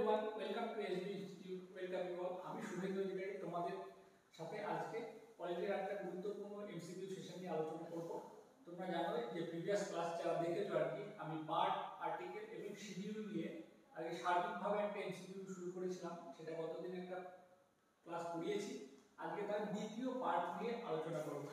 Everyone, welcome to SB institute. Welcome you all. আমি শুভেন্দু অধিকারী তোমাদের সাথে আজকে পলিটির একটা গুরুত্বপূর্ণ এমসিকিউ সেশন নিয়ে আলোচনা করব। তোমরা জানো যে প্রিভিয়াস ক্লাস যারা দেখেছো আর কি, আমি পার্ট, আর্টিকেল এবং শিডিউল নিয়ে আগে সার্বিকভাবে একটা এমসিকিউ শুরু করেছিলাম। সেটা গতদিন একটা ক্লাস করিয়েছি। আজকে তার দ্বিতীয় পার্ট নিয়ে আলোচনা করব।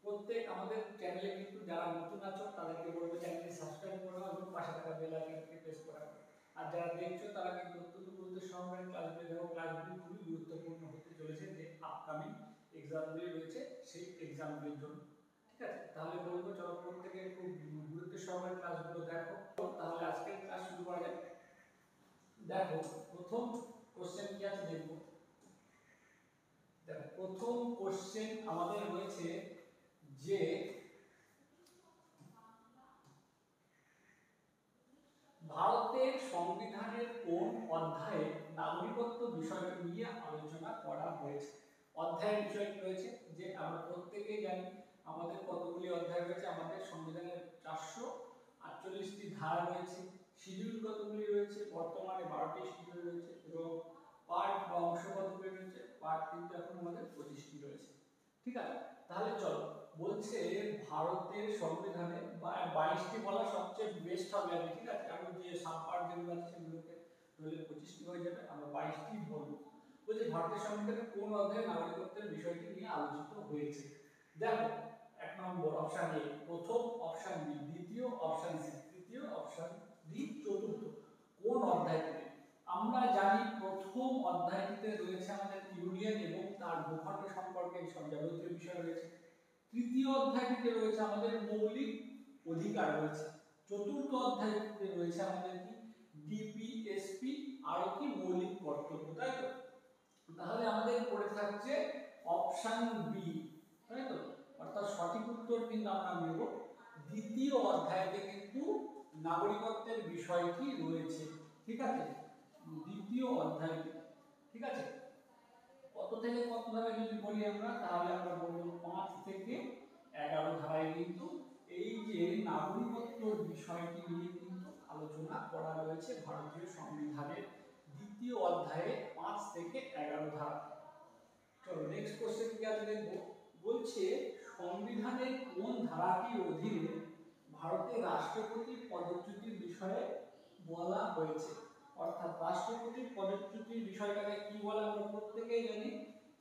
প্রত্যেক আমাদের চ্যানেলে কিন্তু যারা নতুন আছো তাদেরকে বলবো চ্যানেলটি সাবস্ক্রাইব করে নাও এবং পাশে থাকা বেল আইকনটি প্রেস করে নাও। আর যারা দেখছো তারা কিন্তু অত্যন্ত গুরুত্ব সহকারে ক্লাসগুলি দেখো। ক্লাসগুলি খুবই গুরুত্বপূর্ণ হতে চলেছে যে আপকামিং এক্সামগুলি রয়েছে সেই এক্সামগুলির জন্য। ঠিক আছে, তাহলে বলবো চলো প্রত্যেকে খুব গুরুত্ব সহকারে ক্লাসগুলো দেখো। তাহলে আজকের ক্লাস শুরু করা যাক। দেখো প্রথম কোশ্চেন কি আছে দেখবো। দেখো প্রথম কোশ্চেন আমাদের রয়েছে যে ভারতের সংবিধানের কোন অধ্যায়ে নাগরিকত্ব বিষয়টি নিয়ে আলোচনা করা হয়েছে। অধ্যায়ের বিষয়টি রয়েছে যে আমরা প্রত্যেকেই জানি আমাদের কতগুলি অধ্যায় রয়েছে। আমাদের সংবিধানের 448টি ধারা রয়েছে। শিডিউল কতগুলি রয়েছে? বর্তমানে 12টি শিডিউল রয়েছে এবং পার্ট বা অংশ কতগুলি রয়েছে? পার্ট কিন্তু এখন আমাদের 25টি রয়েছে। ঠিক আছে, তাহলে চলো বলছে ভারতের সংবিধানে 22টি বলা সবচেয়ে বেস্ট হবে। ঠিক আছে, আমি যে সাব পার্ট যেগুলো আছে সেগুলোকে ধরলে 25টি হয়ে যাবে, আমরা 22টি বলবো। বলছে ভারতের সংবিধানে কোন অধ্যায়ে নাগরিকত্বের বিষয়টি নিয়ে আলোচিত হয়েছে। দেখো 1 নম্বর অপশন এ, প্রথম অপশন বি, দ্বিতীয় অপশন সি, তৃতীয় অপশন ডি, চতুর্থ। কোন অধ্যায়টিতে? আমরা জানি প্রথম অধ্যায়টিতে রয়েছে আমাদের ইউনিয়ন এবং তার ভূখণ্ড সম্পর্কে সব যাবতীয় বিষয় রয়েছে। তৃতীয় অধ্যায়টিতে রয়েছে আমাদের মৌলিক অধিকার রয়েছে। চতুর্থ অধ্যায়টিতে রয়েছে আমাদের কি ডিপিএসপি আর কি মৌলিক কর্তব্য, তাই তো? তাহলে আমাদের পড়ে থাকছে অপশন বি, তাই তো? অর্থাৎ সঠিক উত্তর কিন্তু আমরা নেব দ্বিতীয় অধ্যায়তে কিন্তু নাগরিকত্বের বিষয়টি রয়েছে। ঠিক আছে, দ্বিতীয় অধ্যায়টি। ঠিক আছে, কত থেকে কত ধারায় যদি বলি আমরা, তাহলে আমরা বলবো 5 থেকে 11 ধারায় কিন্তু এই যে নাগরিকত্বের বিষয়টি নিয়ে কিন্তু আলোচনা করা রয়েছে ভারতীয় সংবিধানের দ্বিতীয় অধ্যায়ে 5 থেকে 11 ধারা। চলো নেক্সট কোশ্চেন কি আছে দেখবো। বলছে সংবিধানের কোন ধারাটির অধীনে ভারতের রাষ্ট্রপতি পদচ্যুতির বিষয়ে বলা হয়েছে। অর্থাৎ রাষ্ট্রপতির পদচ্যুতির বিষয়টাকে কি বলে আমরা প্রত্যেকেই জানি,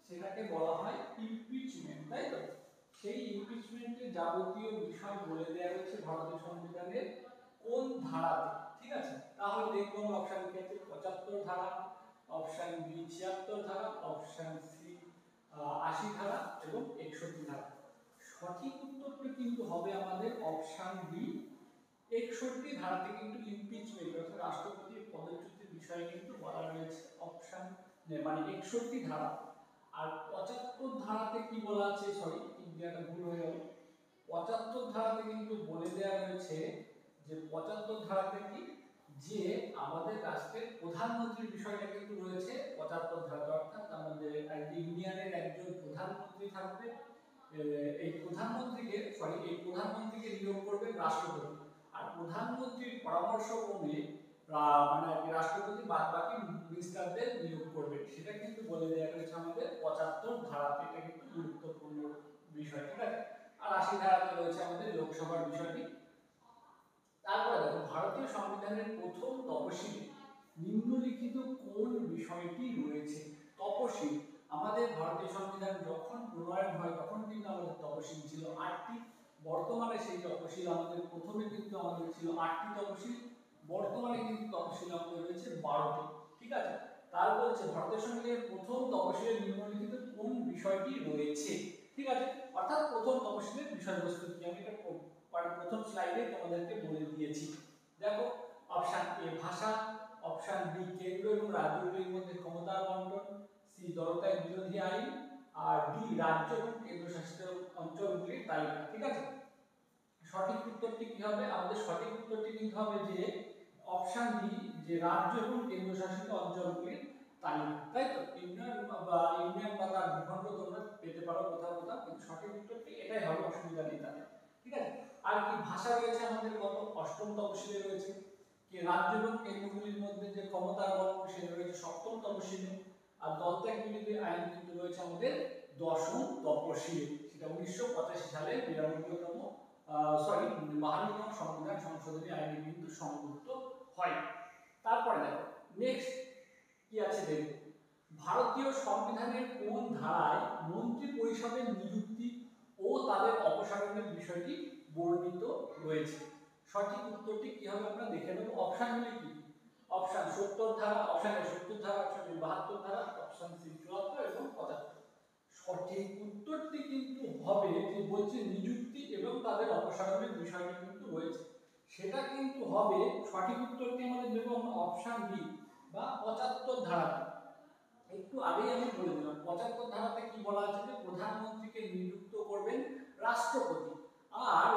সেটাকে বলা হয় ইমপিচমেন্ট, তাই তো? সেই ইমপিচমেন্টের যাবতীয় বিষয় বলে দেওয়া হয়েছে ভারতের সংবিধানের কোন ধারাতে। ঠিক আছে, তাহলে দেখবো আমরা অপশন কে আছে 75 ধারা, অপশন বি 76 ধারা, অপশন সি 80 ধারা এবং 61 ধারা। সঠিক উত্তরটি কিন্তু হবে আমাদের অপশন বি 61 ধারাতে কিন্তু ইমপিচমেন্ট অর্থাৎ রাষ্ট্রপতির পদচ্যুতির বিষয়ে কিন্তু বলা রয়েছে অপশন মানে 61 ধারা। আর 75 ধারাতে কি বলা আছে, সরি ইন্ডিয়াটা ভুল হয়ে গেল। 75 ধারাতে কিন্তু বলে দেওয়া রয়েছে যে 75 ধারাতে কি যে আমাদের রাষ্ট্রের প্রধানমন্ত্রীর বিষয়টা কিন্তু রয়েছে 75 ধারাতে। অর্থাৎ আমাদের ইউনিয়নের একজন প্রধানমন্ত্রী থাকবে। এই প্রধানমন্ত্রীকে নিয়োগ করবে রাষ্ট্রপতি। আর প্রধানমন্ত্রীর পরামর্শ ক্রমে মানে রাষ্ট্রপতি বাদ বাকি মিনিস্টারদের নিয়োগ করবে। সেটা কিন্তু বলে দেওয়া হয়েছে আমাদের 75 ধারাতে। এটা কিন্তু গুরুত্বপূর্ণ বিষয়। ঠিক আছে, আর 80 ধারাতে রয়েছে আমাদের লোকসভার বিষয়টি। তারপরে দেখো ভারতীয় সংবিধানের প্রথম তফসিলে নিম্নলিখিত কোন বিষয়টি রয়েছে। তফসিল, আমাদের ভারতীয় সংবিধান যখন প্রণয়ন হয় তখন কিন্তু আমাদের তফসিল ছিল 8টি। বর্তমানে সেই তফসিল আমাদের প্রথমে কিন্তু আমাদের ছিল 8টি তফসিল, বর্তমানে কিন্তু তফসিল আমাদের রয়েছে 12টি। ঠিক আছে, তার বলছে ভারতীয় সংবিধানের প্রথম তফসিলে নিম্নলিখিত কোন বিষয়টি রয়েছে। ঠিক আছে, অর্থাৎ প্রথম তফসিলের বিষয়বস্তু কি, আমি এটা প্রথম স্লাইডে তোমাদেরকে বলে দিয়েছি। দেখো অপশন এ ভাষা, অপশন বি কেন্দ্র এবং রাজ্যগুলির মধ্যে ক্ষমতার বন্টন, সি জনতার বিরোধী আইন, আর ডি রাজ্য এবং কেন্দ্রশাসিত অঞ্চলগুলির তালিকা। ঠিক আছে, সঠিক উত্তরটি কি হবে? আমাদের সঠিক উত্তরটি কিন্তু হবে যে অপশন ডি, যে রাজ্য এবং কেন্দ্রশাসিত অঞ্চলগুলির তালিকা, তাই তো? ইউনিয়ন বা তার ভূখণ্ড তোমরা পেতে পারো কোথাও কোথাও, কিন্তু সঠিক উত্তরটি এটাই হবে, অসুবিধা নেই তাহলে। ঠিক আছে, আর কি ভাষা রয়েছে আমাদের কত 8ম তফসিলে রয়েছে কি রাজ্য এবং কেন্দ্রগুলির মধ্যে যে ক্ষমতার বলন সেটা রয়েছে সপ্তম তপশিলে, আর দলত্যাগ বিরোধী আইন কিন্তু রয়েছে আমাদের দশম তপশিলে, সেটা 1985 সালে 92তম 52তম সংবিধান সংশোধনী আইনে কিন্তু সংযুক্ত হয়। তারপরে দেখো নেক্সট কি আছে দেখো, ভারতীয় সংবিধানের কোন ধারায় মন্ত্রী পরিষদের নিযুক্তি ও তাদের অপসারণের বিষয়টি বর্ণিত রয়েছে? সঠিক উত্তরটি কি হবে আমরা দেখে নেব। অপশনগুলি কি? অপশন 70 ধারা, অপশন এ 70 ধারা, অপশন বি 72 ধারা, অপশন সি 74 এবং 75। সঠিক উত্তরটি কিন্তু হবে যে বলছে নিযুক্তি এবং তাদের অপসারণের বিষয়টি কিন্তু রয়েছে, সেটা কিন্তু হবে সঠিক উত্তরটি আমাদের দেব আমরা অপশন বি বা 75 ধারা। একটু আগেই আমি বলে দিলাম 75 ধারাতে কি বলা আছে যে প্রধানমন্ত্রীকে নিযুক্ত করবেন রাষ্ট্রপতি, আর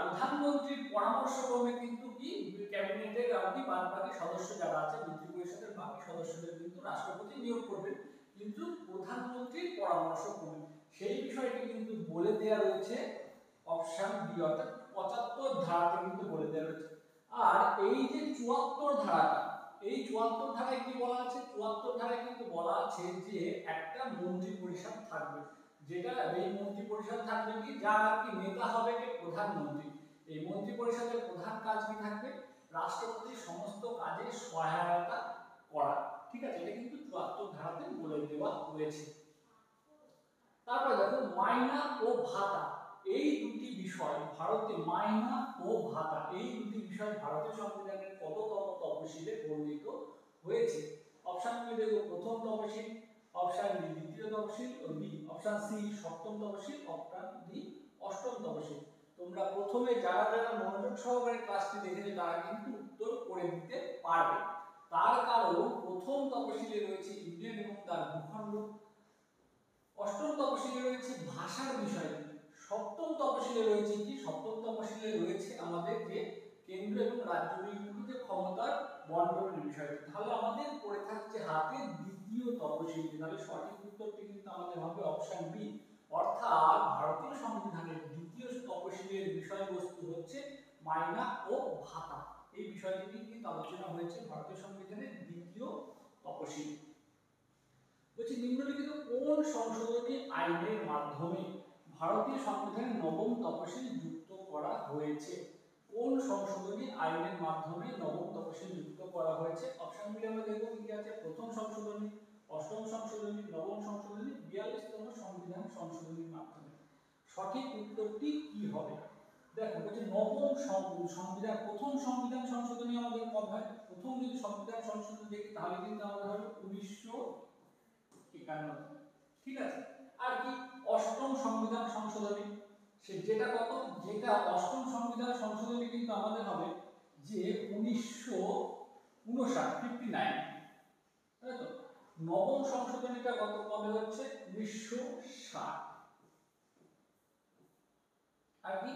প্রধানমন্ত্রীর পরামর্শক্রমে কিন্তু কি ক্যাবিনেটের বাকি সদস্য যারা আছে মন্ত্রী পরিষদের বাকি সদস্যদের কিন্তু রাষ্ট্রপতি নিয়োগ করবেন, কিন্তু প্রধানমন্ত্রীর পরামর্শক্রমে। সেই বিষয়টি কিন্তু বলে দেওয়া রয়েছে অপশন বি অর্থাৎ 75 ধারাতে কিন্তু বলে দেওয়া রয়েছে। আর এই যে 74 ধারাটা, এই 74 ধারায় কি বলা আছে? 74 ধারায় কিন্তু বলা আছে যে একটা মন্ত্রী পরিষদ থাকবে, যেটা এই মন্ত্রী পরিষদ থাকবে কি যার কি নেতা হবে কি প্রধানমন্ত্রী। এই মন্ত্রী পরিষদের প্রধান কাজ কি থাকবে? রাষ্ট্রপতির সমস্ত কাজে সহায়তা করা। ঠিক আছে, এটা কিন্তু 74 ধারাতে বলে দেওয়া হয়েছে। তারপর দেখো মাইনা ও ভাতা, এই দুটি বিষয় ভারতে, মাইনা ও ভাতা এই দুটি বিষয় ভারতীয় সংবিধানের কততম তপশিলে বর্ণিত হয়েছে? অপশনগুলি দেখো প্রথম তপশিল, অপশন বি দ্বিতীয় তপশিল, বি অপশন সি সপ্তম তপশিল, অপশন ডি অষ্টম তপশিল। তোমরা প্রথমে যারা যারা মনোযোগ সহকারে ক্লাসটি দেখেছো তারা কিন্তু উত্তর করে দিতে পারবে, তার কারণ প্রথম তপশিলে রয়েছে ইন্ডিয়ান এবং তার ভূখণ্ড, অষ্টম তপশিলে রয়েছে ভাষার বিষয়, সপ্তম তপশিলে রয়েছে কি? সপ্তম তপশিলে রয়েছে আমাদের যে কেন্দ্র এবং রাজ্যগুলির যে ক্ষমতার বন্টনের বিষয়টি। তাহলে আমাদের পড়ে থাকছে হাতে দ্বিতীয় তপশিল, তাহলে সঠিক উত্তরটি কিন্তু আমাদের হবে অপশন বি, অর্থাৎ ভারতীয় সংবিধানের দ্বিতীয় তপশিলের বিষয়বস্তু হচ্ছে মাইনা ও ভাতা। এই বিষয়টি কিন্তু আলোচনা হয়েছে ভারতীয় সংবিধানের দ্বিতীয় তপশিল। বলছি নিম্নলিখিত কোন সংশোধনী আইনের মাধ্যমে ভারতীয় সংবিধানের নবম তপশিল যুক্ত করা হয়েছে? কোন সংশোধনী আইনের মাধ্যমে নবম তপশিল যুক্ত করা হয়েছে? অপশনগুলি আমরা দেখব কি আছে। প্রথম সংশোধনী, অষ্টম সংশোধনী, নবম সংশোধনী, 42তম সংবিধান সংশোধনীর মাধ্যমে। সঠিক উত্তরটি কি হবে? দেখো বলছে নবম সংবিধান, প্রথম সংবিধান সংশোধনী আমাদের কবে হয়? প্রথম যদি সংবিধান সংশোধনী দেখি তাহলে কিন্তু আমাদের হবে 1951। ঠিক আছে, আর কি অষ্টম সংবিধান সংশোধনী, যেটা কত, যেটা অষ্টম সংবিধান সংশোধনী কিন্তু আমাদের হবে যে 1959, তাই তো। নবম সংশোধনীটা কত কবে হচ্ছে? 1960। আর কি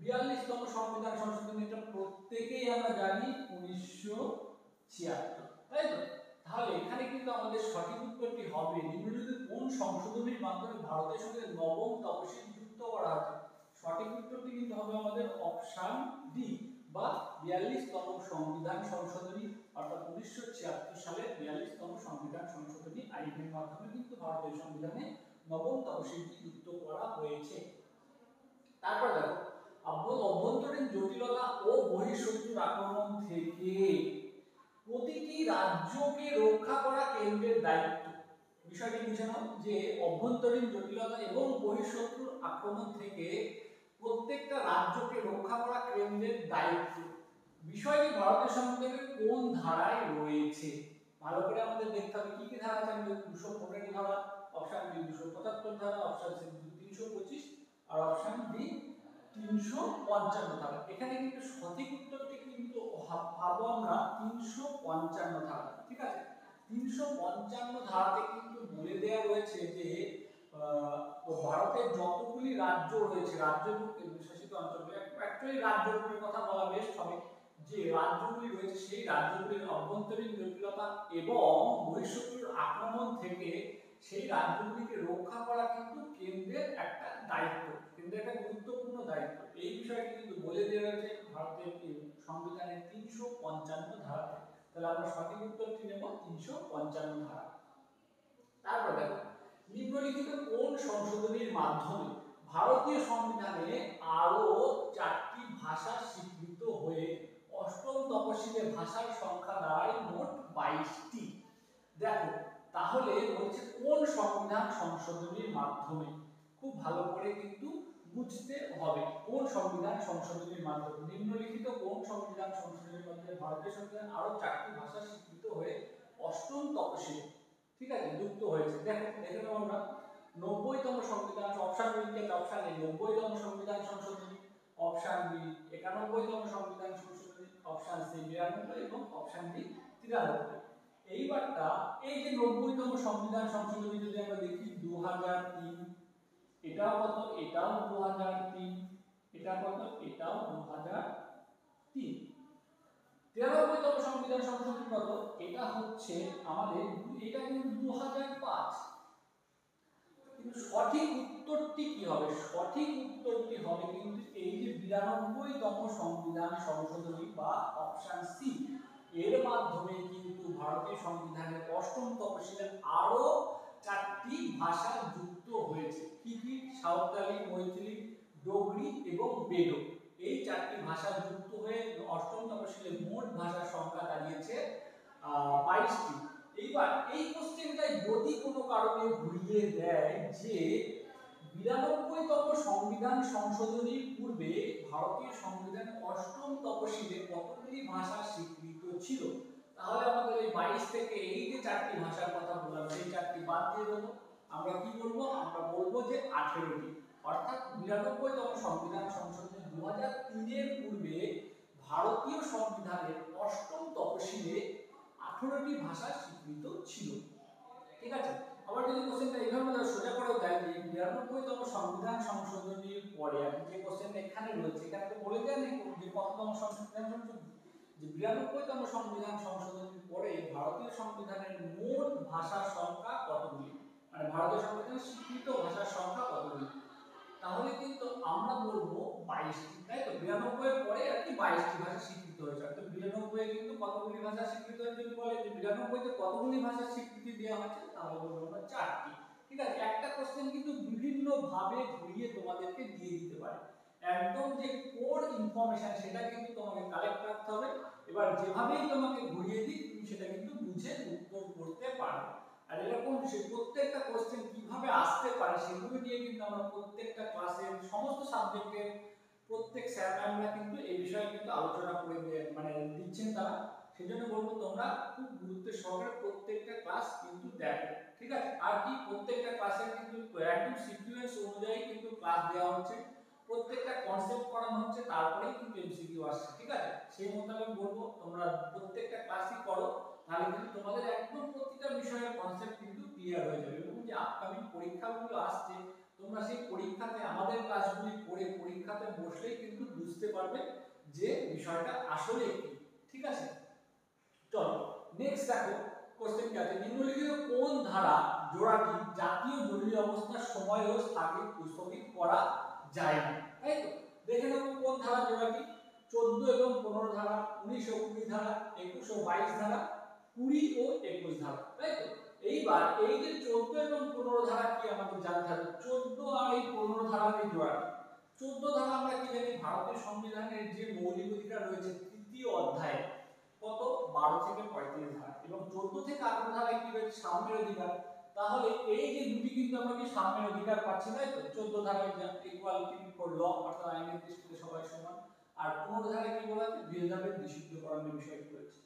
42তম সংবিধান সংশোধনীটা প্রত্যেকেই আমরা জানি 1976, তাই তো। তাহলে এখানে কিন্তু আমাদের সঠিক উত্তরটি হবে নিম্নলিখিত কোন সংশোধনীর মাধ্যমে ভারতের সঙ্গে নবম তপশিল যুক্ত করা হয়েছে? সঠিক উত্তরটি কিন্তু হবে আমাদের অপশন ডি বা 42তম সংবিধান সংশোধনী, অর্থাৎ 1976 সালে 42তম সংবিধান সংশোধনী আইনের মাধ্যমে কিন্তু ভারতীয় সংবিধানে নবম তপশিলটি যুক্ত করা হয়েছে। তারপর দেখো অভ্যন্তরীণ জটিলতা ও বহিঃশত্রুর আক্রমণ থেকে প্রতিটি রাজ্যকে রক্ষা করা কেন্দ্রের দায়িত্ব। বিষয়টি বুঝে নাও যে অভ্যন্তরীণ জটিলতা এবং বহিঃশত্রুর আক্রমণ থেকে প্রত্যেকটা রাজ্যকে রক্ষা করা কেন্দ্রের দায়িত্ব। বিষয়টি ভারতের সংবিধানের কোন ধারায় রয়েছে? ভালো করে আমাদের দেখতে হবে কি কি ধারা আছে। 215 ধারা, অপশন বি 275 ধারা, অপশন সি 325 আর অপশন ডি 355 ধারা। এখানে কিন্তু সঠিক উত্তরটি কিন্তু পাবো আমরা 355 ধারা। ঠিক আছে, 355 ধারাতে কিন্তু বলে দেওয়া রয়েছে যে ভারতের যতগুলি রাজ্য রয়েছে, রাজ্য এবং কেন্দ্রশাসিত অঞ্চল, অ্যাকচুয়ালি রাজ্যগুলির কথা বলা বেস্ট হবে, যে রাজ্যগুলি রয়েছে সেই রাজ্যগুলির অভ্যন্তরীণ জটিলতা এবং বহিঃশত্রুর আক্রমণ থেকে সেই রাজ্যগুলিকে রক্ষা করা কিন্তু কেন্দ্রের একটা দায়িত্ব, কেন্দ্রের একটা গুরুত্বপূর্ণ দায়িত্ব। এই বিষয়টি কিন্তু বলে দেওয়া হয়েছে ভারতের সংবিধানের 355 ধারাতে। তাহলে আমরা সঠিক উত্তরটি নেব 355 ধারা। তারপর দেখো নিম্নলিখিত কোন সংশোধনীর মাধ্যমে ভারতীয় সংবিধানে আরো 4টি ভাষা স্বীকৃত হয়ে অষ্টম তফসিলে ভাষার সংখ্যা দাঁড়ায় মোট 22টি। দেখো তাহলে বলছে কোন সংবিধান সংশোধনীর মাধ্যমে, খুব ভালো করে কিন্তু বুঝতে হবে কোন সংবিধান সংশোধনীর মাধ্যমে, নিম্নলিখিত কোন সংবিধান সংশোধনীর মাধ্যমে ভারতীয় সংবিধান আরো 4টি ভাষা স্বীকৃত হয়ে অষ্টম তফসিলে, ঠিক আছে, যুক্ত হয়েছে। দেখো দেখে নাও আমরা 90তম সংবিধান, অপশন বি অপশন এ 90তম সংবিধান সংশোধনী, অপশন বি 91তম সংবিধান সংশোধনী, অপশন সি 92 এবং অপশন ডি 93। এইবারটা এই যে 90তম সংবিধান সংশোধনী যদি আমরা দেখি 2003, এটাও কত, এটাও 2003, এটা কত, এটাও 2003। 93তম সংবিধান সংশোধনী কত, এটা হচ্ছে আমাদের, এটা কিন্তু 2005। কিন্তু সঠিক উত্তরটি কি হবে, সঠিক উত্তরটি হবে কিন্তু এই যে 92তম সংবিধান সংশোধনী বা অপশন সি, এর মাধ্যমে কিন্তু ভারতীয় সংবিধানের অষ্টম তফসিলে আরো 4টি ভাষা যুক্ত হয়েছে। কি কি? সাঁওতালি, মৈথিলি, ডোগরি এবং বেডো। এই 4টি ভাষা যুক্ত হয়ে অষ্টম তফসিলে মোট ভাষার সংখ্যা দাঁড়িয়েছে 22টি। এইবার এই কোশ্চেনটা যদি কোনো কারণে ঘুরিয়ে দেয় যে 92তম সংবিধান সংশোধনীর পূর্বে ভারতীয় সংবিধানের অষ্টম তফসিলে কতগুলি ভাষা স্বীকৃত ছিল, তাহলে আমাদের এই 22 থেকে এই যে 4টি ভাষার কথা বললাম সেই 4টি বাদ দিয়ে দেবো। আমরা কি বলবো, আমরা বলবো যে 18টি। অর্থাৎ 92তম সংবিধান সংশোধনী 2003 এর পূর্বে ভারতীয় সংবিধানের অষ্টম তফসিলে 18টি ভাষা স্বীকৃত ছিল। ঠিক আছে, আবার যদি কোশ্চেনটা এইভাবে সোজা করে দেয় যে 92তম সংবিধান সংশোধনীর পরে, আমি যে কোশ্চেনটা এখানে রয়েছে এখানে তো বলে দেয় না যে কততম সংবিধান সংশোধনী, যে 92তম সংবিধান সংশোধনীর পরে ভারতীয় সংবিধানের মোট ভাষার সংখ্যা কতগুলি, মানে ভারতীয় সংবিধানের স্বীকৃত ভাষার সংখ্যা কতগুলি, তাহলে কিন্তু আমরা বলবো 22টি। তাই তো 92 এর পরে আর কি 22টি ভাষা স্বীকৃত হয়েছে। তো 92 এ কিন্তু কতগুলি ভাষা স্বীকৃত হয়েছে, যদি বলে যে 92 তে কতগুলি ভাষা স্বীকৃতি দেওয়া হয়েছে, তাহলে বলবো আমরা 4টি। ঠিক আছে, একটা কোশ্চেন কিন্তু বিভিন্ন ভাবে ঘুরিয়ে তোমাদেরকে দিয়ে দিতে পারে। একদম যে কোর ইনফরমেশন সেটা কিন্তু তোমাকে কালেক্ট রাখতে হবে। এবার যেভাবেই তোমাকে ঘুরিয়ে দিই তুমি সেটা কিন্তু বুঝে উত্তর করতে পারবে। আর এরকম প্রত্যেকটা কোশ্চেন কিভাবে আসতে পারে সেগুলো নিয়ে কিন্তু আমরা প্রত্যেকটা ক্লাসের সমস্ত সাবজেক্টের প্রত্যেক স্যার ম্যামরা কিন্তু এই বিষয়ে কিন্তু আলোচনা করে মানে দিচ্ছেন তারা। সেজন্য বলবো তোমরা খুব গুরুত্বের সহকারে প্রত্যেকটা ক্লাস কিন্তু দেখো। ঠিক আছে, আর কি প্রত্যেকটা ক্লাসে কিন্তু একদম সিকোয়েন্স অনুযায়ী কিন্তু ক্লাস দেওয়া হচ্ছে, প্রত্যেকটা কনসেপ্ট করানো হচ্ছে, তারপরেই কিন্তু এমসিকিউ আসছে। ঠিক আছে, সেই মোতাবেক বলবো তোমরা প্রত্যেকটা ক্লাসই করো, তাহলে কিন্তু তোমাদের একদম প্রতিটা বিষয়ের কনসেপ্ট কিন্তু ক্লিয়ার হয়ে যাবে। এবং যে আপকামিং পরীক্ষাগুলো আসছে তোমরা সেই পরীক্ষাতে আমাদের ক্লাসগুলি করে পরীক্ষাতে বসলেই কিন্তু বুঝতে পারবে যে বিষয়টা আসলে কি। ঠিক আছে, চলো নেক্সট দেখো কোশ্চেন কি আছে, নিম্নলিখিত কোন ধারা জোড়াটি জাতীয় জরুরি অবস্থার সময়ও স্থগিত করা যায় না। তাই তো দেখে নেব কোন ধারা জোড়াটি, 14 এবং 15 ধারা, 19 ও 20 ধারা, 21 ও 22 ধারা, 20 ও 21 ধারা। তাই তো এইবার এই যে 14 এবং 15 ধারা কি আমাদের জানতে হবে, 14 আর এই 15 ধারার এই জোড়াটি। 14 ধারা আমরা কি জানি, ভারতের সংবিধানের যে মৌলিক অধিকার রয়েছে তৃতীয় অধ্যায়ে কত 12 থেকে 35 ধারা, এবং 14 থেকে 18 ধারায় কি রয়েছে সাম্যের অধিকার। তাহলে এই যে দুটি কিন্তু আমরা কি সাম্যের অধিকার পাচ্ছি, তাই তো 14 ধারায় ইকুয়ালিটি ফর ল অর্থাৎ আইনের দৃষ্টিতে সবাই সমান, আর 15 ধারায় কি বলা আছে ভেদাভেদ নিষিদ্ধকরণের বিষয়টি রয়েছে।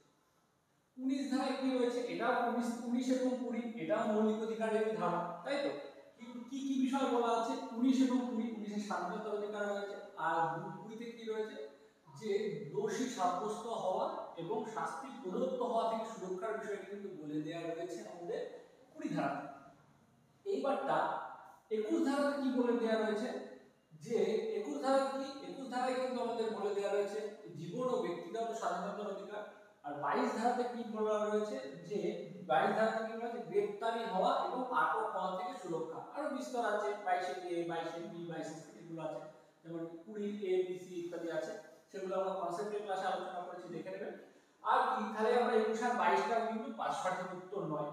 19 ধারায় কি রয়েছে, এটাও 19 এবং 20 এটাও মৌলিক অধিকারের ধারা। তাই তো কিন্তু কি কি বিষয় বলা আছে, 19 এবং 20, 19 এ স্বাধীনতার অধিকার রয়েছে, আর 20 তে কি রয়েছে যে দোষী সাব্যস্ত হওয়া এবং শাস্তি প্রদত্ত হওয়া থেকে সুরক্ষার বিষয়টি কিন্তু বলে দেওয়া রয়েছে আমাদের 20 ধারা। এইবারটা 21 ধারাতে কি বলে দেওয়া রয়েছে, যে 21 ধারা কি, 21 ধারায় কিন্তু আমাদের বলে দেওয়া রয়েছে জীবন ও ব্যক্তিগত স্বাধীনতার অধিকার। আর 22 ধারাতে কি বলা রয়েছে, যে 22 ধারাতে কি বলা আছে গ্রেফতারি হওয়া এবং আটক হওয়া থেকে সুরক্ষা। আরো বিস্তার আছে 22 এ 22 বি 22 এগুলো আছে, যেমন 20 এ বি সি ইত্যাদি আছে, সেগুলো আমরা কনসেপ্টের ক্লাসে আলোচনা করেছি, দেখে নেবেন। আর কি তাহলে আমরা 21 আর 22টা কিন্তু সঠিক উত্তর নয়।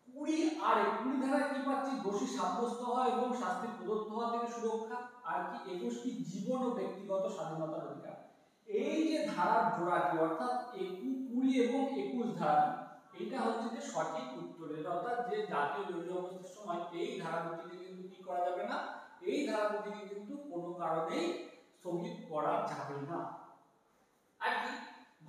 20 আর 20 ধারা কি পাচ্ছি, দোষী সাব্যস্ত হয় এবং শাস্তি প্রদত্ত হওয়া থেকে সুরক্ষা। আর কি 21 কি জীবন ও ব্যক্তিগত স্বাধীনতার অধিকার। এই যে ধারার জোড়াটি অর্থাৎ 20 এবং 21 ধারা, এটা হচ্ছে যে সঠিক উত্তর। অর্থাৎ যে জাতীয় জরুরি অবস্থার সময় এই ধারা দুটিকে কিন্তু কি করা যাবে না, এই ধারা দুটিকে কিন্তু কোনো কারণেই স্থগিত করা যাবে না। আর কি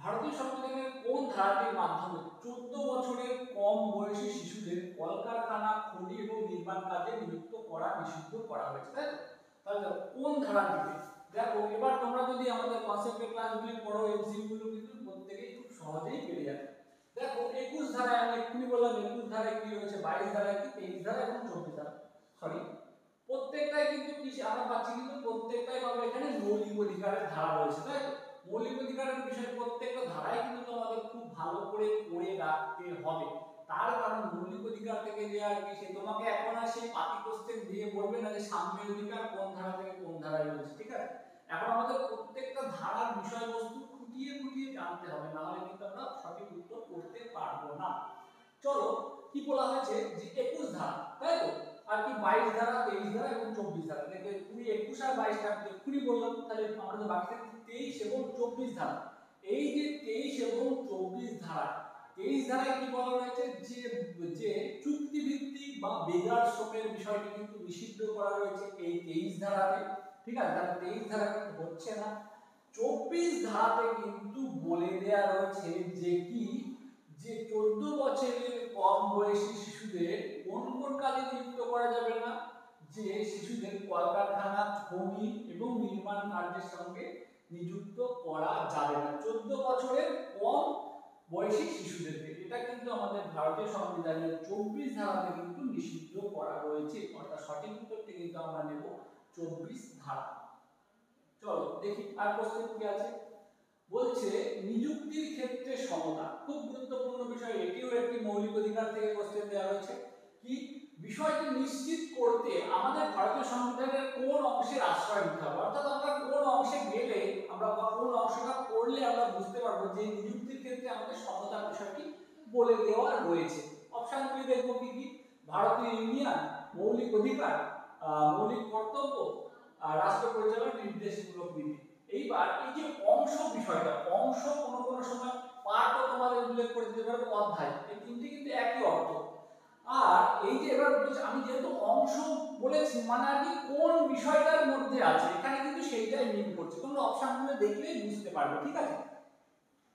ভারতীয় সংবিধানের কোন ধারাটির মাধ্যমে 14 বছরের কম বয়সী শিশুদের কলকারখানা, খনি এবং নির্মাণ কাজে নিযুক্ত করা নিষিদ্ধ করা হয়েছে, তাই তো? তাহলে কোন ধারাটিতে, দেখো এবার তোমরা যদি আমাদের কনসেপ্টের ক্লাসগুলি পড়ো, এমসিকিউ গুলো কিন্তু প্রত্যেকই খুব সহজেই পেরে যাবে। দেখো 21 ধারায় আমি এক্ষুনি বললাম 21 ধারায় কি রয়েছে, 22 ধারায় কি, 23 ধারা এবং 24 ধারা, সরি প্রত্যেকটাই কিন্তু কি আমরা পাচ্ছি, কিন্তু প্রত্যেকটাই পাবো এখানে মৌলিক অধিকারের ধারা রয়েছে, তাই তো? মৌলিক অধিকারের বিষয় প্রত্যেকটা ধারাই কিন্তু তোমাদের খুব ভালো করে পড়ে রাখতে হবে। তার কারণ মৌলিক অধিকার থেকে যে আর কি সে তোমাকে এখন আর সেই পাতি কোশ্চেন দিয়ে বলবে না যে সাম্যের অধিকার কোন ধারা থেকে কোন ধারায় রয়েছে, ঠিক আছে? এখন আমাদের প্রত্যেকটা ধারার বিষয়বস্তু খুঁটিয়ে খুঁটিয়ে জানতে হবে, না হলে কিন্তু আমরা সঠিক উত্তর করতে পারবো না। চলো কি বলা হয়েছে যে 21 ধারা, তাই তো? আর কি 22 ধারা, 23 ধারা এবং 24 ধারা। দেখবে তুমি 21 আর 22 টা এক্ষুনি বললাম, তাহলে আমাদের বাকি থাকে 23 এবং 24 ধারা। এই যে 23 এবং 24 ধারা, 23 ধারায় কি বলা রয়েছে যে যে চুক্তিভিত্তিক বা বেগার শোকের বিষয়টি কিন্তু নিষিদ্ধ করা রয়েছে এই 23 ধারাতে, ঠিক আছে? তাহলে 23 ধারা কিন্তু হচ্ছে না। 24 ধারাতে কিন্তু বলে দেয়া রয়েছে যে কি, যে 14 বছরের কম বয়সী শিশুদের কোন কোন কাজে নিযুক্ত করা যাবে না, যে শিশুদের কলকারখানা, খনি এবং নির্মাণ কার্যের সঙ্গে নিযুক্ত করা যাবে না 14 বছরের কম বয়সী শিশুদেরকে। এটা কিন্তু আমাদের ভারতীয় সংবিধানের 24 ধারাতে কিন্তু নিষিদ্ধ করা রয়েছে। অর্থাৎ সঠিক উত্তরটি কিন্তু আমরা নেব 24 ধারা। চলো দেখি আর কোশ্চেন কি আছে। বলছে নিযুক্তির ক্ষেত্রে সমতা, খুব গুরুত্বপূর্ণ বিষয়, এটিও একটি মৌলিক অধিকার থেকে কোশ্চেন দেওয়া হয়েছে। কি বিষয়টি নিশ্চিত করতে আমাদের ভারতীয় সংবিধানের কোন অংশের আশ্রয় নিতে হবে, অর্থাৎ আমরা কোন অংশে গেলে আমরা বা কোন অংশটা পড়লে আমরা বুঝতে পারবো যে নিযুক্তির ক্ষেত্রে আমাদের সমতার বিষয়টি বলে দেওয়া রয়েছে। অপশনগুলি দেখবো কি কি, ভারতীয় ইউনিয়ন, মৌলিক অধিকার, মৌলিক কর্তব্য, রাষ্ট্র পরিচালনার নির্দেশমূলক নীতি। এইবার এই যে অংশ বিষয়টা, অংশ কোনো কোনো সময় পার্টও তোমাদের উল্লেখ করে দিতে পারবে, অধ্যায়, এই তিনটি কিন্তু একই অর্থ। আর এই যে এবার আমি যেহেতু অংশ বলেছি মানে আর কি কোন বিষয়টার মধ্যে আছে, এখানে কিন্তু সেইটাই মিন করছে, তোমরা অপশনগুলো দেখলেই বুঝতে পারবে, ঠিক আছে?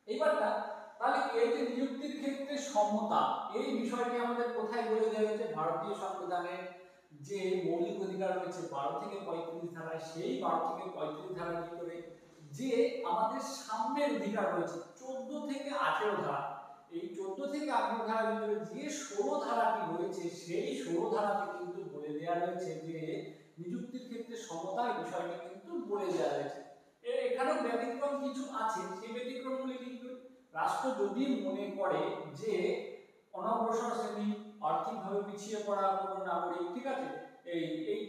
এইবারটা তাহলে এই যে নিযুক্তির ক্ষেত্রে সমতা, এই বিষয়টি আমাদের কোথায় বলে দেওয়া হয়েছে, ভারতীয় সংবিধানে যে মৌলিক অধিকার রয়েছে 12 থেকে 35 ধারায়, সেই 12 থেকে 35 ধারার ভিতরে যে আমাদের সাম্যের অধিকার রয়েছে 14 থেকে 18 ধারা, এই 14 থেকে 18 ধারার ভিতরে যে 16 ধারাটি রয়েছে, সেই 16 ধারাতে কিন্তু বলে দেওয়া রয়েছে যে নিযুক্তির ক্ষেত্রে সমতার বিষয়টি কিন্তু বলে দেওয়া রয়েছে। এখানেও ব্যতিক্রম কিছু আছে, সেই ব্যতিক্রমগুলি কি, রাষ্ট্র যদি মনে করে যে অনগ্রসর শ্রেণী, আর্থিকভাবে পিছিয়ে পড়া কোনো নাগরিক, ঠিক আছে, এই এই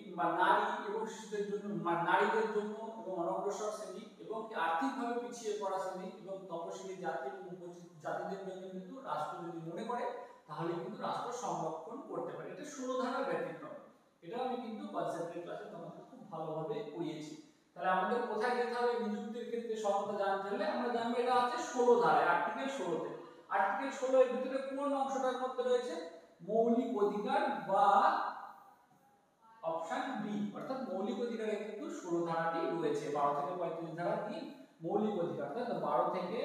নারী এবং শিশুদের জন্য, নারীদের জন্য এবং অনগ্রসর শ্রেণী এবং আর্থিকভাবে পিছিয়ে পড়া শ্রেণী এবং তপশিলি জাতি এবং উপজাতি জাতিদের জন্য কিন্তু রাষ্ট্র যদি মনে করে তাহলে কিন্তু রাষ্ট্র সংরক্ষণ করতে পারে। এটা 16 ধারার ব্যতিক্রম, এটা আমি কিন্তু কনসেপ্টের ক্লাসে তোমাদের খুব ভালোভাবে পড়িয়েছি। তাহলে আমাদের কোথায় যেতে হবে, নিযুক্তির ক্ষেত্রে সমতা জানতে হলে আমরা জানবো এটা আছে 16 ধারায়, আর্টিকেল 16 তে। আর্টিকেল 16 এর ভিতরে কোন অংশটার মধ্যে রয়েছে, মৌলিক অধিকার বা অপশন বি, অর্থাৎ মৌলিক অধিকারে কিন্তু 16 ধারাটি রয়েছে। 12 থেকে 35 ধারা কি মৌলিক অধিকার, তাই তো? 12 থেকে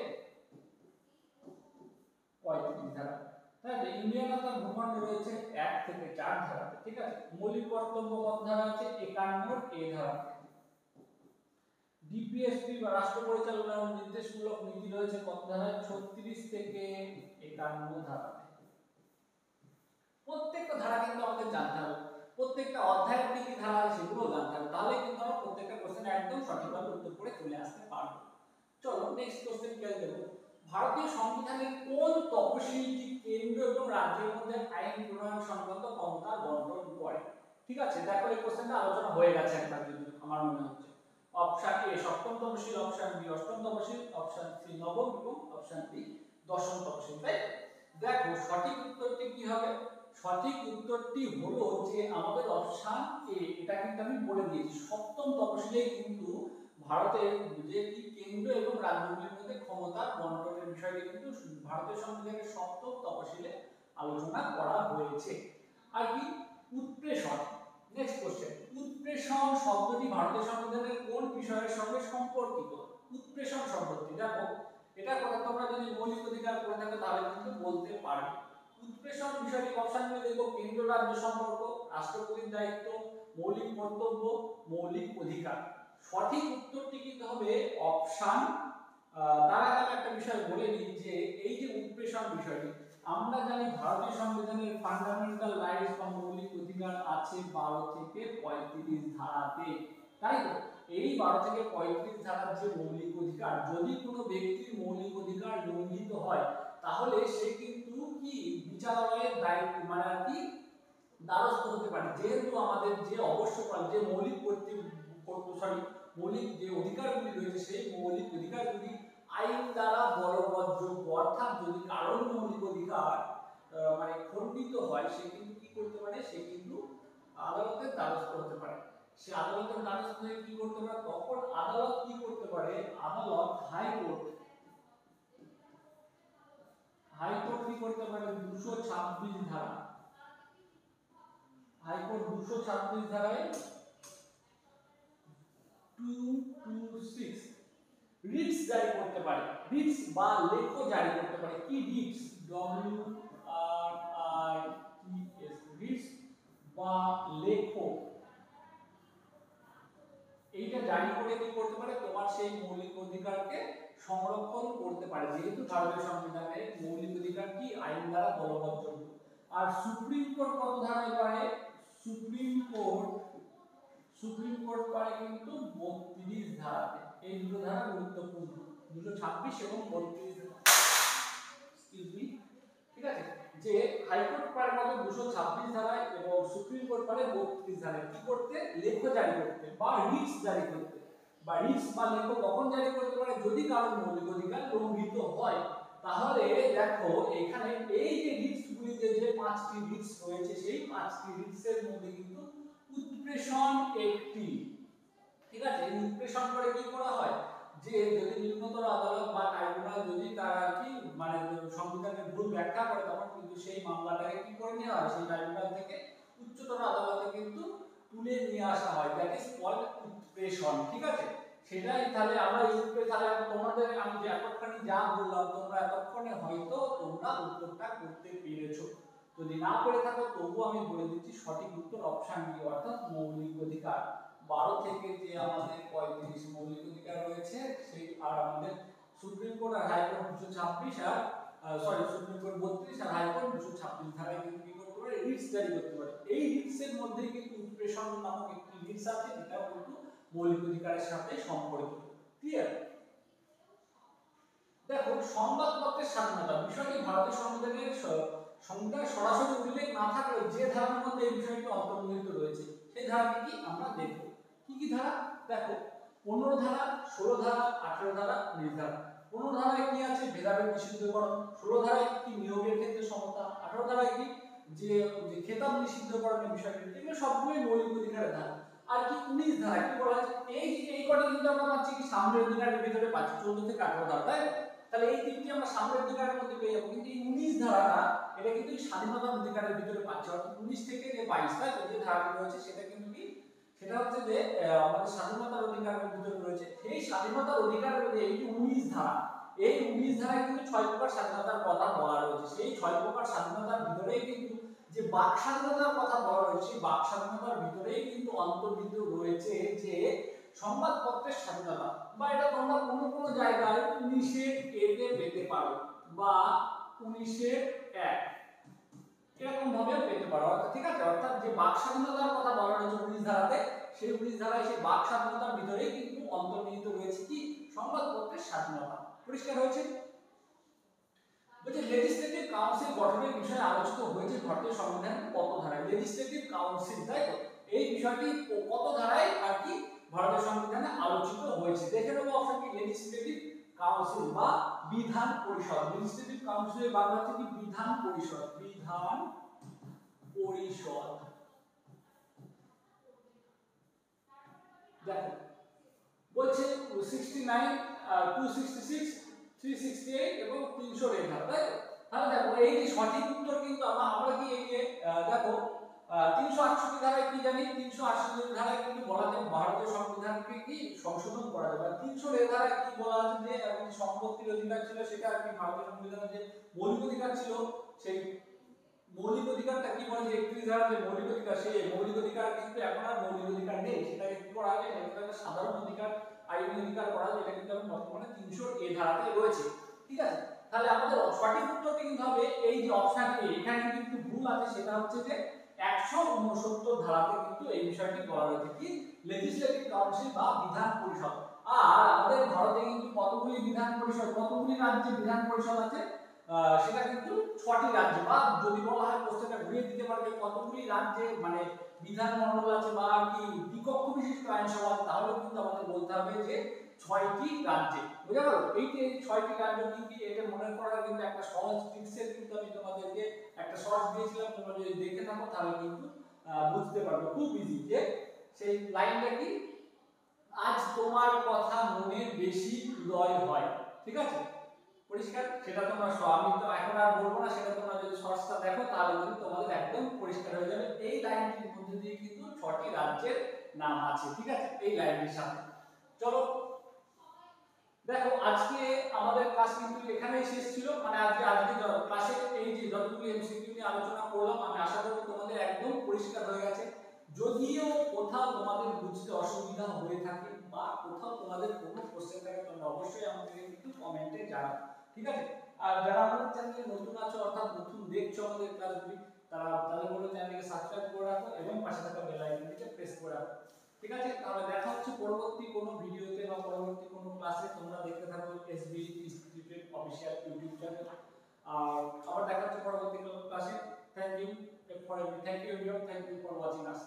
35 ধারা, তাই তো? ইন্ডিয়ান তার ভূখণ্ড রয়েছে 1 থেকে 4 ধারাতে, ঠিক আছে? মৌলিক কর্তব্য কত ধারা আছে, 51 এ ধারা। ডিপিএসপি বা রাষ্ট্র পরিচালনা ও নির্দেশমূলক নীতি রয়েছে কত ধারায়, 36 থেকে 51 ধারাতে। প্রত্যেকটা ধারা কিন্তু আমাদের জানতে হবে, প্রত্যেকটা অধ্যায়ের কি কি ধারা আছে সেগুলো জানতে হবে, তাহলে কিন্তু আমরা প্রত্যেকটা কোশ্চেন একদম সঠিকভাবে উত্তর করে চলে আসতে পারবো। চলো নেক্সট কোশ্চেন কি দেব, ভারতীয় সংবিধানের কোন তপশিলটি কেন্দ্র এবং রাজ্যের মধ্যে আইন প্রণয়ন সংক্রান্ত ক্ষমতা বন্টন করে, ঠিক আছে? দেখো এই কোশ্চেনটা আলোচনা হয়ে গেছে একবার যদি আমার মনে হচ্ছে। অপশন এ সপ্তম তপশিল, অপশন বি অষ্টম তপশিল, অপশন সি নবম এবং অপশন ডি দশম তফসিল, তাই? দেখো সঠিক উত্তরটি কি হবে? সঠিক উত্তরটি হলো যে আমাদের অপশন এ। এটা কিন্তু আমি বলে দিয়েছি, সপ্তম তফসিলে কিন্তু ভারতের যে কি কেন্দ্র এবং রাজ্যগুলির মধ্যে ক্ষমতার বন্টনের বিষয়টি কিন্তু ভারতের সংবিধানের সপ্তম তফসিলে আলোচনা করা হয়েছে। আর কি উৎপ্রেষণ। নেক্সট কোশ্চেন, উৎপ্রেষণ শব্দটি ভারতের সংবিধানের কোন বিষয়ের সঙ্গে সম্পর্কিত? উৎপ্রেষণ শব্দটি দেখো, এটা কথা তোমরা যদি মৌলিক অধিকার পড়ে থাকো তাহলে কিন্তু বলতে পারবে। উৎপ্রেষণ বিষয়টি অপশনগুলো দেখো, কেন্দ্র রাজ্য সম্পর্ক, রাষ্ট্রপতির দায়িত্ব, মৌলিক কর্তব্য, মৌলিক অধিকার। সঠিক উত্তরটি কিন্তু হবে অপশন। তার আগে আমি একটা বিষয় বলে নিই যে এই যে উৎপ্রেষণ বিষয়টি, আমরা জানি ভারতীয় সংবিধানের ফান্ডামেন্টাল রাইটস বা মৌলিক অধিকার আছে 12 থেকে 35 ধারাতে, তাই তো? এই 12 থেকে 35 ধারার যে মৌলিক অধিকার, যদি কোনো ব্যক্তির মৌলিক অধিকার লঙ্ঘিত হয় তাহলে সে কিন্তু কি বিচারালয়ের দায়িত্ব মানে আর কি দ্বারস্থ হতে পারে। যেহেতু আমাদের যে অবশ্যই যে মৌলিক মৌলিক যে অধিকারগুলি রয়েছে সেই মৌলিক অধিকারগুলি আইন দ্বারা বলবৎযোগ্য, অর্থাৎ যদি কারোর মৌলিক অধিকার মানে খণ্ডিত হয় সে কিন্তু কি করতে পারে, সে কিন্তু আদালতের দ্বারস্থ হতে পারে। সে আদালতের দ্বারস্থ হয়ে কি করতে পারে, তখন আদালত কি করতে পারে, আদালত হাইকোর্ট কি করতে পারে 226 ধারা, হাইকোর্ট 226 ধারায় 226 রিটস জারি করতে পারে, রিটস বা লেখো জারি করতে পারে। কি রিটস? WRITS, রিটস বা লেখো, এইটা জারি করে কি করতে পারে, তোমার সেই মৌলিক অধিকারকে সংরক্ষণ করতে পারে। যেহেতু ভারতীয় সংবিধানে মৌলিক অধিকার কি আইন দ্বারা বলবৎযোগ্য। আর সুপ্রিম কোর্ট কত ধারায় পারে? সুপ্রিম কোর্ট পারে কিন্তু 32 ধারাতে। এই দুটো ধারা গুরুত্বপূর্ণ, 226 এবং 32। এক্সকিউজ মি, ঠিক আছে? যে হাইকোর্ট পারে কত? 226 ধারায় এবং সুপ্রিম কোর্ট পারে 32 ধারায়। কি করতে? লেখো জারি করতে বা রিটস জারি করতে। বা রিটস বা লেখো কখন জারি করতে পারে? যদি কারোর মৌলিক অধিকার লঙ্ঘিত হয়। তাহলে দেখো এখানে এই যে রিটস গুলিতে যে 5টি রিটস রয়েছে সেই 5টি রিটসের মধ্যে কিন্তু উৎপ্রেষণ একটি, ঠিক আছে? এই উৎপ্রেষণ করে কি করা হয়, যে যদি নিম্নতর আদালত বা ট্রাইব্যুনাল যদি তারা কি মানে সংবিধানের ভুল ব্যাখ্যা করে তখন কিন্তু সেই মামলাটাকে কি করে নেওয়া হয়, সেই ট্রাইব্যুনাল থেকে উচ্চতর আদালতে কিন্তু তুলে নিয়ে আসা হয়। দ্যাট ইজ কল্ড উৎপ্রেষণ, ঠিক আছে? সেটাই তাহলে আমরা তাহলে তোমাদের আমি যে এতক্ষণে যা বললাম তোমরা এতক্ষণে হয়তো তোমরা উত্তরটা করতে পেরেছো। যদি না পেরে থাকো তবু আমি বলে দিচ্ছি সঠিক উত্তর অপশন ডি, অর্থাৎ মৌলিক অধিকার। 12 থেকে যে আমাদের 35 মৌলিক অধিকার রয়েছে সেই, আর আমাদের সুপ্রিম কোর্ট আর হাইকোর্ট 226 আর সুপ্রিম কোর্ট 32 আর হাইকোর্ট 226 ধারায় কিন্তু কি করতে পারে, রিটস জারি করতে পারে। এই রিটস এর মধ্যে কিন্তু উৎপ্রেষণ নামক একটি রিটস আছে যেটা কিন্তু মৌলিক অধিকারের সাথে সম্পর্কিত। ক্লিয়ার? দেখো সংবাদপত্রের স্বাধীনতা বিষয়টি ভারতের সংবিধানের সংবিধানে সরাসরি উল্লেখ না থাকলেও যে ধারার মধ্যে এই বিষয়টি অন্তর্নিহিত রয়েছে সেই ধারাটি কি আমরা দেখব। কি কি ধারা? দেখো 15 ধারা, 16 ধারা, 18 ধারা, 19 ধারা। 15 ধারায় কি আছে? ভেদাভেদ নিষিদ্ধকরণ। 16 ধারায় কি নিয়োগের ক্ষেত্রে সমতা। 18 ধারায় কি যে খেতাব নিষিদ্ধকরণের বিষয়টি। এগুলো সবগুলোই মৌলিক অধিকারের ধারা। আর কি 19 ধারা কি বলা আছে? এই কটা কিন্তু আমরা পাচ্ছি কি সামনের অধিকারের ভিতরে পাচ্ছি 14 থেকে 18 ধারা, তাই? তাহলে এই তিনটি আমরা সামনের অধিকারের মধ্যে পেয়ে যাবো। কিন্তু এই 19 ধারাটা এটা কিন্তু স্বাধীনতার অধিকারের ভিতরে পাচ্ছি, অর্থাৎ 19 থেকে যে 22 তাই যে ধারাটি রয়েছে সেটা কিন্তু কি, সেটা হচ্ছে যে আমাদের স্বাধীনতার অধিকারের ভিতরে রয়েছে। সেই স্বাধীনতার অধিকারের মধ্যে এই যে 19 ধারা, এই 19 ধারায় কিন্তু 6 প্রকার স্বাধীনতার কথা বলা রয়েছে। সেই 6 প্রকার স্বাধীনতার ভিতরেই কিন্তু যে বাক স্বাধীনতার কথা বলা রয়েছে, সেই বাক স্বাধীনতার ভিতরেই কিন্তু অন্তর্ভুক্ত রয়েছে যে সংবাদপত্রের স্বাধীনতা। বা এটা তোমরা কোনো কোনো জায়গায় 19 এতে পেতে পারো বা 19 এরকম ভাবে পেতে পারো, ঠিক আছে? অর্থাৎ যে বাক স্বাধীনতার কথা বলা রয়েছে 19 ধারাতে, সেই 19 ধারায় সেই বাক স্বাধীনতার ভিতরেই কিন্তু অন্তর্নিহিত রয়েছে কি সংবাদপত্রের স্বাধীনতা। পরিষ্কার হয়েছে? বলছে লেজিসলেটিভ কাউন্সিল গঠনের বিষয়ে আলোচিত হয়েছে ভারতীয় সংবিধানের কত ধারায়? লেজিসলেটিভ কাউন্সিল, তাই তো? এই বিষয়টি কত ধারায় আর কি ভারতীয় সংবিধানে আলোচিত হয়েছে? দেখে নেব অপশন কি লেজিসলেটিভ কাউন্সিল বা বিধান পরিষদ। লেজিসলেটিভ কাউন্সিলের বাংলা হচ্ছে কি বিধান পরিষদ, বিধান পরিষদ। দেখো বলছে 69, 266, 368 এবং 311, তাই তো? তাহলে দেখো এই যে সঠিক উত্তর কিন্তু আমরা কি এই যে দেখো 368 ধারায় কি জানি, 368 ধারায় কিন্তু বলা যায় ভারতীয় সংবিধানকে কি সংশোধন করা যাবে। 300 ধারায় কি বলা আছে যে সম্পত্তির অধিকার ছিল সেটা আর কি ভারতীয় সংবিধানের যে মৌলিক অধিকার ছিল সেই মৌলিক অধিকারটা কি বলে যে 31 ধারার যে মৌলিক অধিকার, সেই মৌলিক অধিকার কিন্তু এখন আর মৌলিক অধিকার নেই, সেটাকে কি করা যায় এটা একটা সাধারণ অধিকার, আইনি অধিকার করা যায়, এটা কিন্তু এখন বর্তমানে 300 ধারাতে রয়েছে। ঠিক আছে, তাহলে আমাদের সঠিক উত্তরটি কিন্তু হবে এই যে অপশন এ। এখানে কিন্তু ভুল আছে, সেটা হচ্ছে যে 169 ধারাতে কিন্তু এই বিষয়টি বলা রয়েছে কি লেজিসলেটিভ কাউন্সিল বা বিধান পরিষদ। আর আমাদের ভারতে কিন্তু কতগুলি বিধান পরিষদ, কতগুলি রাজ্যে বিধান পরিষদ আছে, সেটা কিন্তু 6টি রাজ্যে, বা যদি বলা হয় প্রশ্নটা ঘুরিয়ে দিতে পারবে কতগুলি রাজ্যে মানে বিধান মণ্ডল আছে বা কি দ্বিকক্ষ বিশিষ্ট আইনসভা আছে, তাহলে কিন্তু আমাদের বলতে হবে যে 6টি রাজ্যে। বুঝা গেল? এই যে 6টি রাজ্য কি কি এটা মনে করার কিন্তু একটা সহজ ট্রিক্সের কিন্তু আমি তোমাদেরকে একটা শর্ট দিয়েছিলাম, তোমরা যদি দেখে থাকো তাহলে কিন্তু বুঝতে পারবে খুব ইজি। যে সেই লাইনটা কি, আজ তোমার কথা মনে বেশি উদয় হয়। ঠিক আছে, পরিষ্কার? সেটা তোমরা আমি তো এখন আর বলবো না, সেটা তোমরা যদি শর্টসটা দেখো তাহলে কিন্তু তোমাদের একদম পরিষ্কার হয়ে যাবে। এই লাইনটির মধ্যে দিয়ে কিন্তু 6টি রাজ্যের নাম আছে। ঠিক আছে, এই লাইনটির সাথে। চলো দেখো আজকে আমাদের ক্লাস কিন্তু এখানেই শেষ ছিল। মানে আজকে ক্লাসে এই যে যতগুলো এমসিকিউ নিয়ে আলোচনা করলাম, আমি আশা করি তোমাদের একদম পরিষ্কার হয়ে গেছে। যদিও কোথাও তোমাদের বুঝতে অসুবিধা হয়ে থাকে বা কোথাও তোমাদের কোনো কোশ্চেন থাকে, তোমরা অবশ্যই আমাদেরকে কিন্তু কমেন্টে জানাও। ঠিক আছে, আর যারা আমাদের চ্যানেলে নতুন আছো অর্থাৎ নতুন দেখছো আমাদের ক্লাসগুলি, তাদের বলে চ্যানেলকে সাবস্ক্রাইব করে রাখো এবং পাশে থাকা বেল আইকনটিকে প্রেস করে রাখো। ঠিক আছে, তাহলে দেখা হচ্ছে পরবর্তী কোনো ভিডিওতে বা পরবর্তী কোনো ক্লাসে। তোমরা দেখতে থাকো এসবি ইনস্টিটিউটের অফিশিয়াল ইউটিউব চ্যানেল। আর আবার দেখা হচ্ছে পরবর্তী ক্লাসে। Thank you for watching us.